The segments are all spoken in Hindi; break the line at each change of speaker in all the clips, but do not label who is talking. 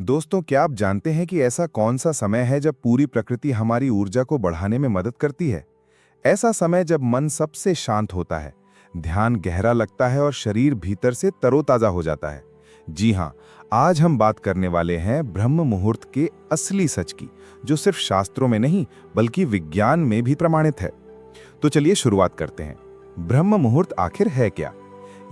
दोस्तों, क्या आप जानते हैं कि ऐसा कौन सा समय है जब पूरी प्रकृति हमारी ऊर्जा को बढ़ाने में मदद करती है? ऐसा समय जब मन सबसे शांत होता है, ध्यान गहरा लगता है और शरीर भीतर से तरोताजा हो जाता है। जी हाँ, आज हम बात करने वाले हैं ब्रह्म मुहूर्त के असली सच की, जो सिर्फ शास्त्रों में नहीं बल्कि विज्ञान में भी प्रमाणित है। तो चलिए शुरुआत करते हैं। ब्रह्म मुहूर्त आखिर है क्या?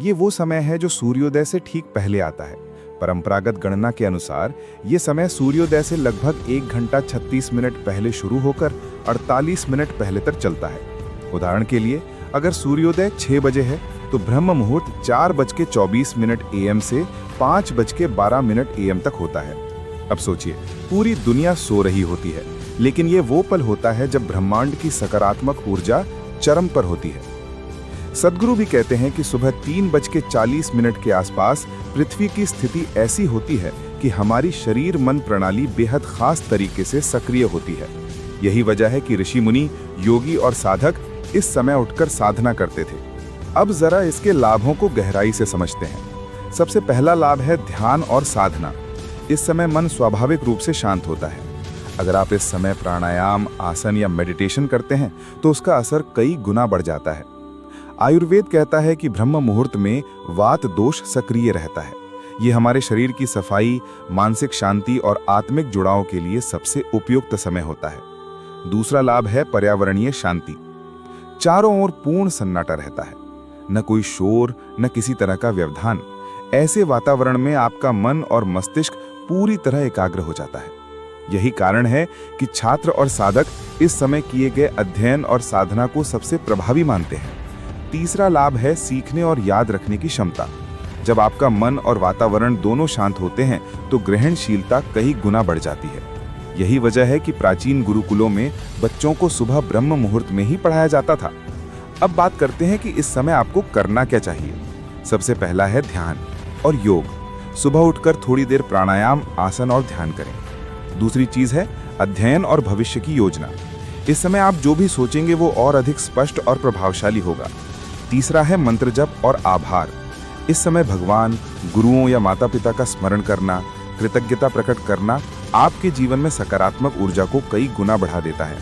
ये वो समय है जो सूर्योदय से ठीक पहले आता है। परंपरागत गणना के अनुसार ये समय सूर्योदय से लगभग 1 घंटा 36 मिनट पहले शुरू होकर 48 मिनट पहले तक चलता है। उदाहरण के लिए, अगर सूर्योदय 6 बजे है तो ब्रह्म मुहूर्त 4:24 AM से 5:12 AM तक होता है। अब सोचिए, पूरी दुनिया सो रही होती है, लेकिन ये वो पल होता है जब ब्रह्मांड की सकारात्मक ऊर्जा चरम पर होती है। सद्गुरु भी कहते हैं कि सुबह 3:40 के आसपास पृथ्वी की स्थिति ऐसी होती है कि हमारी शरीर मन प्रणाली बेहद खास तरीके से सक्रिय होती है। यही वजह है कि ऋषि मुनि, योगी और साधक इस समय उठकर साधना करते थे। अब जरा इसके लाभों को गहराई से समझते हैं। सबसे पहला लाभ है ध्यान और साधना। इस समय मन स्वाभाविक रूप से शांत होता है। अगर आप इस समय प्राणायाम, आसन या मेडिटेशन करते हैं तो उसका असर कई गुना बढ़ जाता है। आयुर्वेद कहता है कि ब्रह्म मुहूर्त में वात दोष सक्रिय रहता है। ये हमारे शरीर की सफाई, मानसिक शांति और आत्मिक जुड़ाव के लिए सबसे उपयुक्त समय होता है। दूसरा लाभ है पर्यावरणीय शांति। चारों ओर पूर्ण सन्नाटा रहता है, न कोई शोर, न किसी तरह का व्यवधान। ऐसे वातावरण में आपका मन और मस्तिष्क पूरी तरह एकाग्र हो जाता है। यही कारण है कि छात्र और साधक इस समय किए गए अध्ययन और साधना को सबसे प्रभावी मानते हैं। तीसरा लाभ है सीखने और याद रखने की क्षमता। जब आपका मन और वातावरण दोनों शांत होते हैं तो ग्रहणशीलता कई गुना बढ़ जाती है। यही वजह है कि प्राचीन गुरुकुलों में बच्चों को सुबह ब्रह्म मुहूर्त में ही पढ़ाया जाता था। अब बात करते हैं कि इस समय आपको करना क्या चाहिए। सबसे पहला है ध्यान और योग। सुबह उठकर थोड़ी देर प्राणायाम, आसन और ध्यान करें। दूसरी चीज है अध्ययन और भविष्य की योजना। इस समय आप जो भी सोचेंगे वो और अधिक स्पष्ट और प्रभावशाली होगा। तीसरा है मंत्र जप और आभार। इस समय भगवान, गुरुओं या माता पिता का स्मरण करना, कृतज्ञता प्रकट करना आपके जीवन में सकारात्मक ऊर्जा को कई गुना बढ़ा देता है।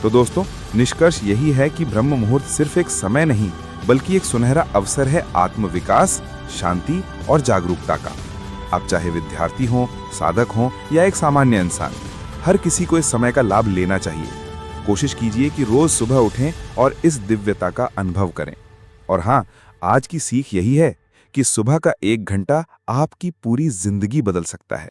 तो दोस्तों, निष्कर्ष यही है कि ब्रह्म मुहूर्त सिर्फ एक समय नहीं बल्कि एक सुनहरा अवसर है आत्मविकास, शांति और जागरूकता का। आप चाहे विद्यार्थी हों, साधक हों या एक सामान्य इंसान, हर किसी को इस समय का लाभ लेना चाहिए। कोशिश कीजिए कि रोज सुबह उठें और इस दिव्यता का अनुभव करें। और हाँ, आज की सीख यही है कि सुबह का 1 घंटा आपकी पूरी जिंदगी बदल सकता है।